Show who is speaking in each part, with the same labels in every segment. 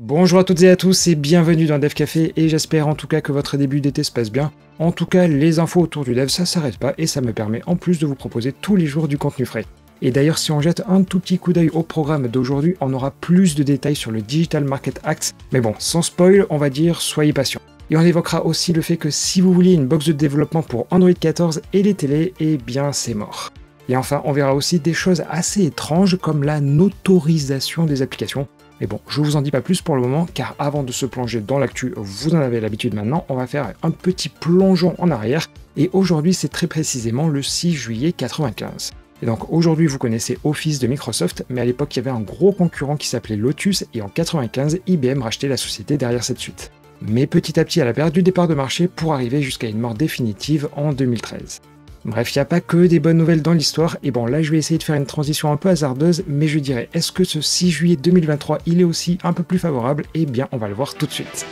Speaker 1: Bonjour à toutes et à tous et bienvenue dans Dev Café et j'espère en tout cas que votre début d'été se passe bien. En tout cas, les infos autour du dev ça s'arrête pas et ça me permet en plus de vous proposer tous les jours du contenu frais. Et d'ailleurs si on jette un tout petit coup d'œil au programme d'aujourd'hui, on aura plus de détails sur le Digital Market Act, mais bon, sans spoil, on va dire soyez patients. Et on évoquera aussi le fait que si vous vouliez une box de développement pour Android 14 et les télés, eh bien c'est mort. Et enfin, on verra aussi des choses assez étranges comme la notorisation des applications. Mais bon, je vous en dis pas plus pour le moment, car avant de se plonger dans l'actu, vous en avez l'habitude maintenant, on va faire un petit plongeon en arrière, et aujourd'hui c'est très précisément le 6 juillet 95. Et donc aujourd'hui vous connaissez Office de Microsoft, mais à l'époque il y avait un gros concurrent qui s'appelait Lotus, et en 95, IBM rachetait la société derrière cette suite. Mais petit à petit elle a perdu du départ de marché pour arriver jusqu'à une mort définitive en 2013. Bref, il n'y a pas que des bonnes nouvelles dans l'histoire, et bon là je vais essayer de faire une transition un peu hasardeuse, mais je dirais, est-ce que ce 6 juillet 2023 il est aussi un peu plus favorable? Eh bien on va le voir tout de suite.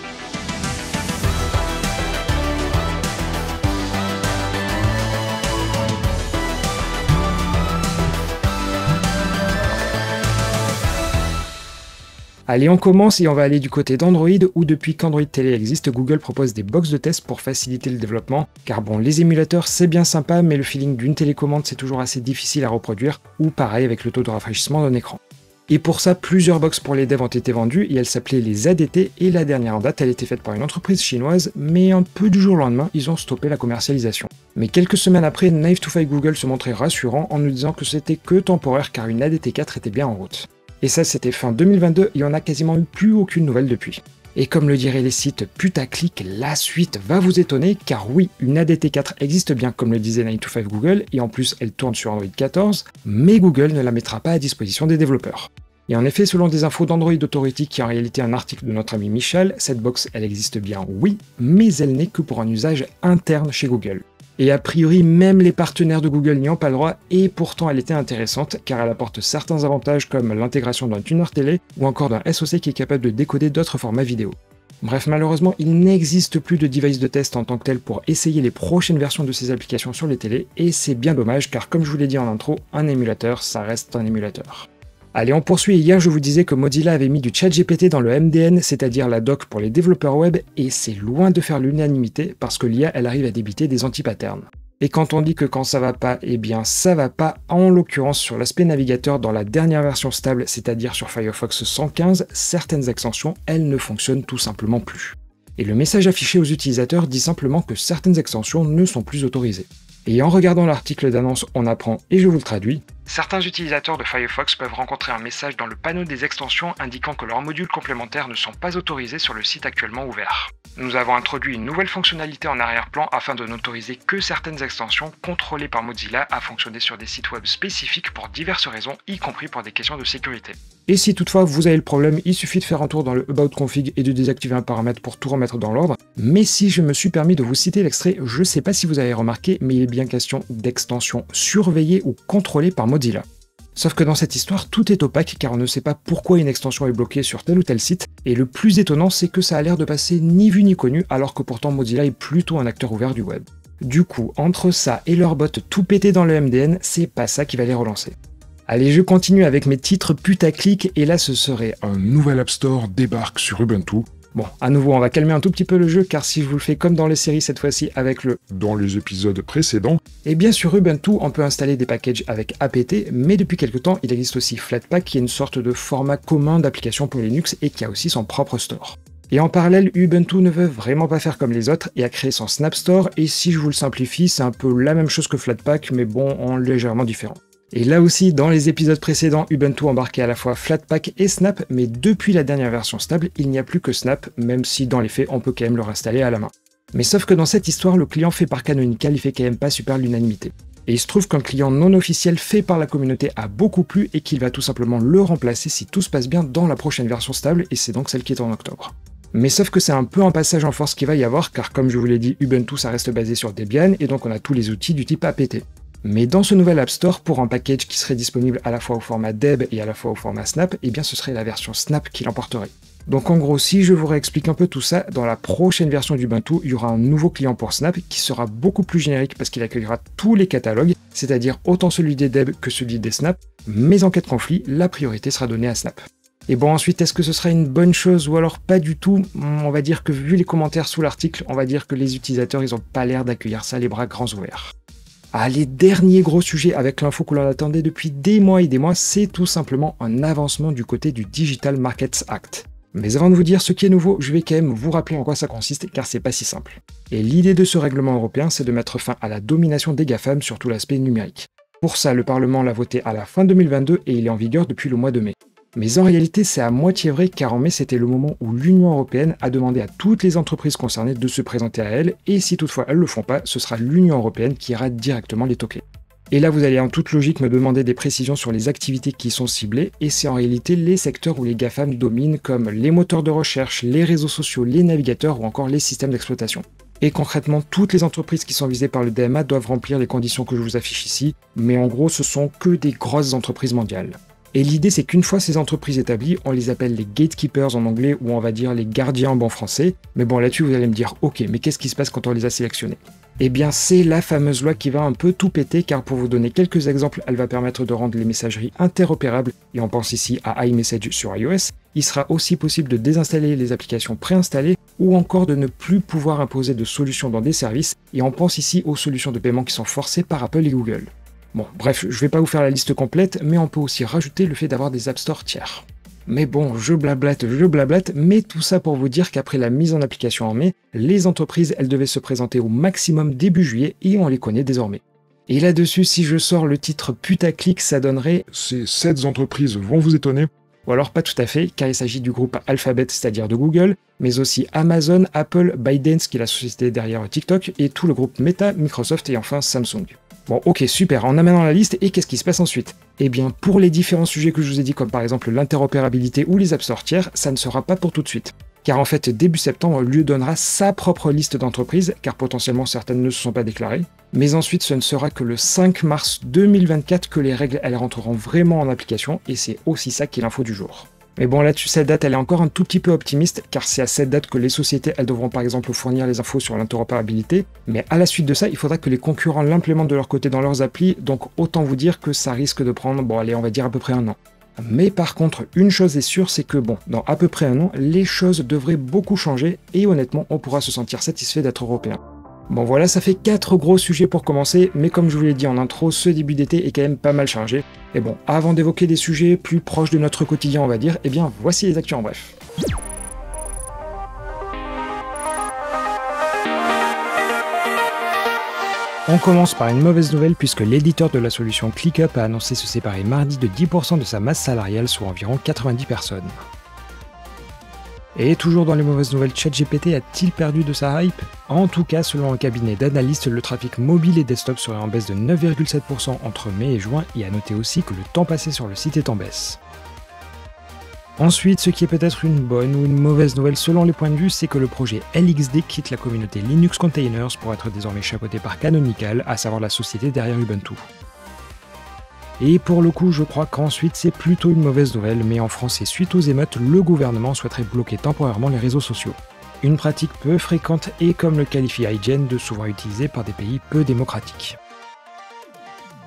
Speaker 1: Allez, on commence et on va aller du côté d'Android où depuis qu'Android Télé existe, Google propose des box de test pour faciliter le développement, car bon, les émulateurs c'est bien sympa, mais le feeling d'une télécommande c'est toujours assez difficile à reproduire, ou pareil avec le taux de rafraîchissement d'un écran. Et pour ça, plusieurs box pour les devs ont été vendues et elles s'appelaient les ADT et la dernière en date elle était faite par une entreprise chinoise, mais un peu du jour au lendemain, ils ont stoppé la commercialisation. Mais quelques semaines après, Knife2Five Google se montrait rassurant en nous disant que c'était que temporaire car une ADT 4 était bien en route. Et ça c'était fin 2022 et on n'a quasiment eu plus aucune nouvelle depuis. Et comme le diraient les sites putaclic, la suite va vous étonner car oui, une ADT 4 existe bien comme le disait Knife2Five Google et en plus elle tourne sur Android 14, mais Google ne la mettra pas à disposition des développeurs. Et en effet, selon des infos d'Android Authority qui est en réalité un article de notre ami Michel, cette box elle existe bien oui, mais elle n'est que pour un usage interne chez Google. Et a priori, même les partenaires de Google n'y ont pas le droit, et pourtant elle était intéressante, car elle apporte certains avantages comme l'intégration d'un tuner télé, ou encore d'un SoC qui est capable de décoder d'autres formats vidéo. Bref, malheureusement, il n'existe plus de device de test en tant que tel pour essayer les prochaines versions de ces applications sur les télés, et c'est bien dommage, car comme je vous l'ai dit en intro, un émulateur, ça reste un émulateur. Allez, on poursuit. Hier, je vous disais que Mozilla avait mis du ChatGPT dans le MDN, c'est-à-dire la doc pour les développeurs web, et c'est loin de faire l'unanimité parce que l'IA, elle arrive à débiter des anti-patterns. Et quand on dit que quand ça va pas, eh bien ça va pas, en l'occurrence sur l'aspect navigateur dans la dernière version stable, c'est-à-dire sur Firefox 115, certaines extensions, elles ne fonctionnent tout simplement plus. Et le message affiché aux utilisateurs dit simplement que certaines extensions ne sont plus autorisées. Et en regardant l'article d'annonce, on apprend, et je vous le traduis, certains utilisateurs de Firefox peuvent rencontrer un message dans le panneau des extensions indiquant que leurs modules complémentaires ne sont pas autorisés sur le site actuellement ouvert. Nous avons introduit une nouvelle fonctionnalité en arrière-plan afin de n'autoriser que certaines extensions contrôlées par Mozilla à fonctionner sur des sites web spécifiques pour diverses raisons, y compris pour des questions de sécurité. Et si toutefois vous avez le problème, il suffit de faire un tour dans le About Config et de désactiver un paramètre pour tout remettre dans l'ordre. Mais si je me suis permis de vous citer l'extrait, je sais pas si vous avez remarqué, mais il est bien question d'extensions surveillées ou contrôlées par Mozilla. Sauf que dans cette histoire, tout est opaque car on ne sait pas pourquoi une extension est bloquée sur tel ou tel site, et le plus étonnant c'est que ça a l'air de passer ni vu ni connu alors que pourtant Mozilla est plutôt un acteur ouvert du web. Du coup, entre ça et leur bot tout pété dans le MDN, c'est pas ça qui va les relancer. Allez, je continue avec mes titres putaclic, et là ce serait un nouvel App Store débarque sur Ubuntu. Bon, à nouveau, on va calmer un tout petit peu le jeu, car si je vous le fais comme dans les séries cette fois-ci avec le « dans les épisodes précédents », et bien sur Ubuntu, on peut installer des packages avec apt, mais depuis quelque temps, il existe aussi Flatpak, qui est une sorte de format commun d'application pour Linux et qui a aussi son propre store. Et en parallèle, Ubuntu ne veut vraiment pas faire comme les autres et a créé son Snap Store, et si je vous le simplifie, c'est un peu la même chose que Flatpak, mais bon, en légèrement différent. Et là aussi, dans les épisodes précédents, Ubuntu embarquait à la fois Flatpak et Snap, mais depuis la dernière version stable, il n'y a plus que Snap, même si dans les faits, on peut quand même le installer à la main. Mais sauf que dans cette histoire, le client fait par Canonical, il fait quand même pas super l'unanimité. Et il se trouve qu'un client non officiel fait par la communauté a beaucoup plu et qu'il va tout simplement le remplacer si tout se passe bien dans la prochaine version stable, et c'est donc celle qui est en octobre. Mais sauf que c'est un peu un passage en force qu'il va y avoir, car comme je vous l'ai dit, Ubuntu ça reste basé sur Debian, et donc on a tous les outils du type apt. Mais dans ce nouvel App Store, pour un package qui serait disponible à la fois au format Deb et à la fois au format Snap, eh bien ce serait la version Snap qui l'emporterait. Donc en gros, si je vous réexplique un peu tout ça, dans la prochaine version d'Ubuntu, il y aura un nouveau client pour Snap qui sera beaucoup plus générique parce qu'il accueillera tous les catalogues, c'est-à-dire autant celui des Deb que celui des Snap, mais en cas de conflit, la priorité sera donnée à Snap. Et bon, ensuite, est-ce que ce sera une bonne chose ou alors pas du tout? On va dire que vu les commentaires sous l'article, on va dire que les utilisateurs, ils ont pas l'air d'accueillir ça les bras grands ouverts. Ah, les derniers gros sujets avec l'info que l'on attendait depuis des mois et des mois, c'est tout simplement un avancement du côté du Digital Markets Act. Mais avant de vous dire ce qui est nouveau, je vais quand même vous rappeler en quoi ça consiste, car c'est pas si simple. Et l'idée de ce règlement européen, c'est de mettre fin à la domination des GAFAM sur tout l'aspect numérique. Pour ça, le Parlement l'a voté à la fin 2022 et il est en vigueur depuis le mois de mai. Mais en réalité, c'est à moitié vrai, car en mai, c'était le moment où l'Union européenne a demandé à toutes les entreprises concernées de se présenter à elle, et si toutefois elles ne le font pas, ce sera l'Union européenne qui ira directement les toquer. Et là, vous allez en toute logique me demander des précisions sur les activités qui sont ciblées, et c'est en réalité les secteurs où les GAFAM dominent, comme les moteurs de recherche, les réseaux sociaux, les navigateurs ou encore les systèmes d'exploitation. Et concrètement, toutes les entreprises qui sont visées par le DMA doivent remplir les conditions que je vous affiche ici, mais en gros, ce sont que des grosses entreprises mondiales. Et l'idée, c'est qu'une fois ces entreprises établies, on les appelle les gatekeepers en anglais, ou on va dire les gardiens en bon français. Mais bon, là-dessus, vous allez me dire, ok, mais qu'est-ce qui se passe quand on les a sélectionnés? Eh bien, c'est la fameuse loi qui va un peu tout péter, car pour vous donner quelques exemples, elle va permettre de rendre les messageries interopérables, et on pense ici à iMessage sur iOS. Il sera aussi possible de désinstaller les applications préinstallées, ou encore de ne plus pouvoir imposer de solutions dans des services, et on pense ici aux solutions de paiement qui sont forcées par Apple et Google. Bon, bref, je vais pas vous faire la liste complète, mais on peut aussi rajouter le fait d'avoir des App Store tiers. Mais bon, je blablate, mais tout ça pour vous dire qu'après la mise en application en mai, les entreprises, elles devaient se présenter au maximum début juillet, et on les connaît désormais. Et là-dessus, si je sors le titre putaclic, ça donnerait « Ces 7 entreprises vont vous étonner ». Ou alors pas tout à fait, car il s'agit du groupe Alphabet, c'est-à-dire de Google, mais aussi Amazon, Apple, ByteDance, qui est la société derrière TikTok, et tout le groupe Meta, Microsoft et enfin Samsung. Bon, ok, super, on a maintenant la liste, et qu'est-ce qui se passe ensuite? Eh bien, pour les différents sujets que je vous ai dit, comme par exemple l'interopérabilité ou les App Store tiers, ça ne sera pas pour tout de suite. Car en fait, début septembre, l'UE donnera sa propre liste d'entreprises, car potentiellement certaines ne se sont pas déclarées. Mais ensuite, ce ne sera que le 5 mars 2024 que les règles, elles rentreront vraiment en application, et c'est aussi ça qui est l'info du jour. Mais bon, là-dessus, cette date, elle est encore un tout petit peu optimiste, car c'est à cette date que les sociétés, elles devront par exemple fournir les infos sur l'interopérabilité, mais à la suite de ça, il faudra que les concurrents l'implémentent de leur côté dans leurs applis, donc autant vous dire que ça risque de prendre, bon allez, on va dire à peu près un an. Mais par contre, une chose est sûre, c'est que bon, dans à peu près un an, les choses devraient beaucoup changer, et honnêtement, on pourra se sentir satisfait d'être européen. Bon voilà, ça fait 4 gros sujets pour commencer, mais comme je vous l'ai dit en intro, ce début d'été est quand même pas mal chargé. Et bon, avant d'évoquer des sujets plus proches de notre quotidien on va dire, eh bien voici les actus en bref. On commence par une mauvaise nouvelle puisque l'éditeur de la solution ClickUp a annoncé se séparer mardi de 10% de sa masse salariale, soit environ 90 personnes. Et toujours dans les mauvaises nouvelles, ChatGPT a-t-il perdu de sa hype? En tout cas, selon un cabinet d'analystes, le trafic mobile et desktop serait en baisse de 9,7% entre mai et juin, et à noter aussi que le temps passé sur le site est en baisse. Ensuite, ce qui est peut-être une bonne ou une mauvaise nouvelle selon les points de vue, c'est que le projet LXD quitte la communauté Linux Containers pour être désormais chapeauté par Canonical, à savoir la société derrière Ubuntu. Et pour le coup, je crois qu'ensuite c'est plutôt une mauvaise nouvelle, mais en France et suite aux émeutes, le gouvernement souhaiterait bloquer temporairement les réseaux sociaux. Une pratique peu fréquente et, comme le qualifie IGN, de souvent utilisée par des pays peu démocratiques.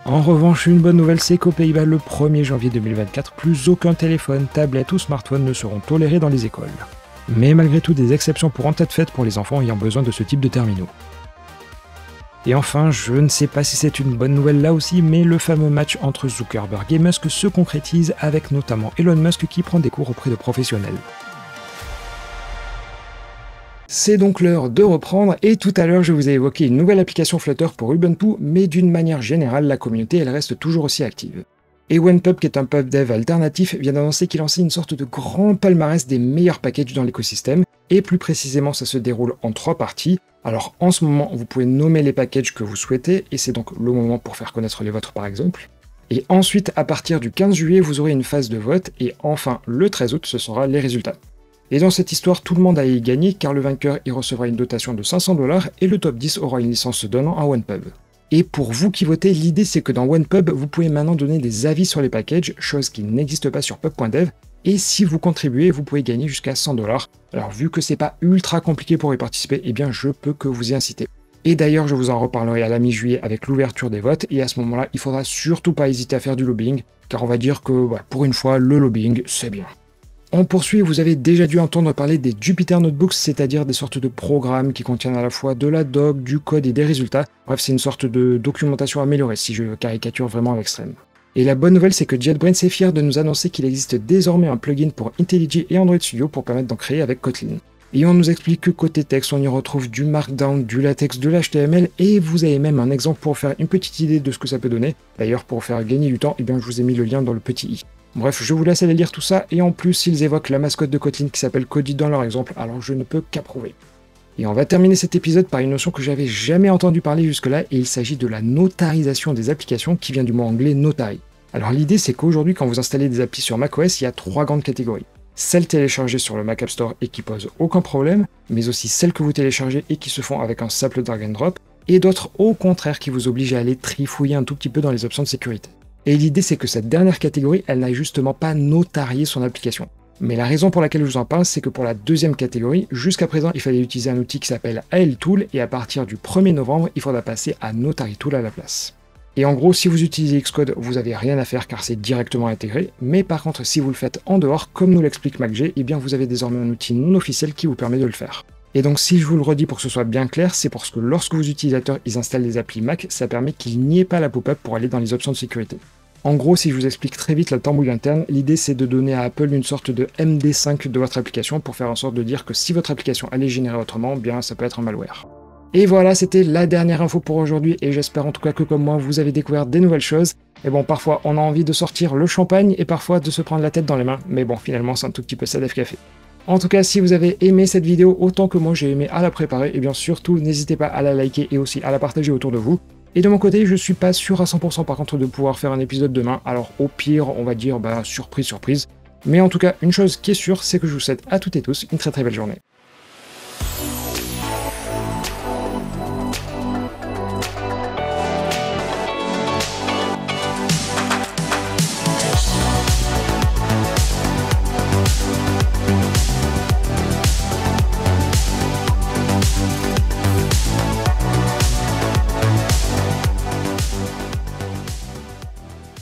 Speaker 1: En revanche, une bonne nouvelle, c'est qu'aux Pays-Bas, le 1er janvier 2024, plus aucun téléphone, tablette ou smartphone ne seront tolérés dans les écoles. Mais malgré tout, des exceptions pourront être faites pour les enfants ayant besoin de ce type de terminaux. Et enfin, je ne sais pas si c'est une bonne nouvelle là aussi, mais le fameux match entre Zuckerberg et Musk se concrétise avec notamment Elon Musk qui prend des cours auprès de professionnels. C'est donc l'heure de reprendre, et tout à l'heure je vous ai évoqué une nouvelle application Flutter pour Ubuntu, mais d'une manière générale, la communauté elle reste toujours aussi active. Et OnePub, qui est un pub dev alternatif, vient d'annoncer qu'il lançait une sorte de grand palmarès des meilleurs packages dans l'écosystème, et plus précisément ça se déroule en 3 parties. Alors en ce moment, vous pouvez nommer les packages que vous souhaitez, et c'est donc le moment pour faire connaître les vôtres par exemple. Et ensuite, à partir du 15 juillet, vous aurez une phase de vote, et enfin, le 13 août, ce sera les résultats. Et dans cette histoire, tout le monde a y gagné, car le vainqueur y recevra une dotation de 500 $, et le top 10 aura une licence donnant à OnePub. Et pour vous qui votez, l'idée c'est que dans OnePub, vous pouvez maintenant donner des avis sur les packages, chose qui n'existe pas sur pub.dev, et si vous contribuez, vous pouvez gagner jusqu'à 100 $. Alors vu que c'est pas ultra compliqué pour y participer, eh bien je peux que vous y inciter. Et d'ailleurs, je vous en reparlerai à la mi-juillet avec l'ouverture des votes, et à ce moment-là, il faudra surtout pas hésiter à faire du lobbying, car on va dire que pour une fois, le lobbying, c'est bien. On poursuit, vous avez déjà dû entendre parler des Jupyter Notebooks, c'est-à-dire des sortes de programmes qui contiennent à la fois de la doc, du code et des résultats. Bref, c'est une sorte de documentation améliorée, si je caricature vraiment à l'extrême. Et la bonne nouvelle, c'est que JetBrains est fier de nous annoncer qu'il existe désormais un plugin pour IntelliJ et Android Studio pour permettre d'en créer avec Kotlin. Et on nous explique que côté texte, on y retrouve du Markdown, du latex, de l'HTML, et vous avez même un exemple pour faire une petite idée de ce que ça peut donner. D'ailleurs, pour faire gagner du temps, je vous ai mis le lien dans le petit i. Bref, je vous laisse aller lire tout ça, et en plus, ils évoquent la mascotte de Kotlin qui s'appelle Cody dans leur exemple, alors je ne peux qu'approuver. Et on va terminer cet épisode par une notion que j'avais jamais entendu parler jusque-là, et il s'agit de la notarisation des applications qui vient du mot anglais notary. Alors l'idée, c'est qu'aujourd'hui, quand vous installez des applis sur macOS, il y a 3 grandes catégories. Celles téléchargées sur le Mac App Store et qui posent aucun problème, mais aussi celles que vous téléchargez et qui se font avec un simple drag and drop, et d'autres au contraire qui vous obligent à aller trifouiller un tout petit peu dans les options de sécurité. Et l'idée, c'est que cette dernière catégorie, elle n'a justement pas notarié son application. Mais la raison pour laquelle je vous en parle, c'est que pour la deuxième catégorie, jusqu'à présent, il fallait utiliser un outil qui s'appelle ALTool, et à partir du 1er novembre, il faudra passer à NotaryTool à la place. Et en gros, si vous utilisez Xcode, vous n'avez rien à faire car c'est directement intégré, mais par contre, si vous le faites en dehors, comme nous l'explique MacG, vous avez désormais un outil non officiel qui vous permet de le faire. Et donc si je vous le redis pour que ce soit bien clair, c'est parce que lorsque vos utilisateurs installent des applis Mac, ça permet qu'il n'y ait pas la pop-up pour aller dans les options de sécurité. En gros, si je vous explique très vite la tambouille interne, l'idée c'est de donner à Apple une sorte de MD5 de votre application pour faire en sorte de dire que si votre application allait générer autrement, ça peut être un malware. Et voilà, c'était la dernière info pour aujourd'hui, et j'espère en tout cas que comme moi, vous avez découvert des nouvelles choses. Et bon, parfois on a envie de sortir le champagne, et parfois de se prendre la tête dans les mains, mais bon, finalement c'est un tout petit peu ça d'F Café. En tout cas, si vous avez aimé cette vidéo autant que moi j'ai aimé à la préparer, et bien surtout, n'hésitez pas à la liker et aussi à la partager autour de vous. Et de mon côté, je suis pas sûr à 100% par contre de pouvoir faire un épisode demain, alors au pire, on va dire surprise surprise. Mais en tout cas, une chose qui est sûre, c'est que je vous souhaite à toutes et tous une très très belle journée.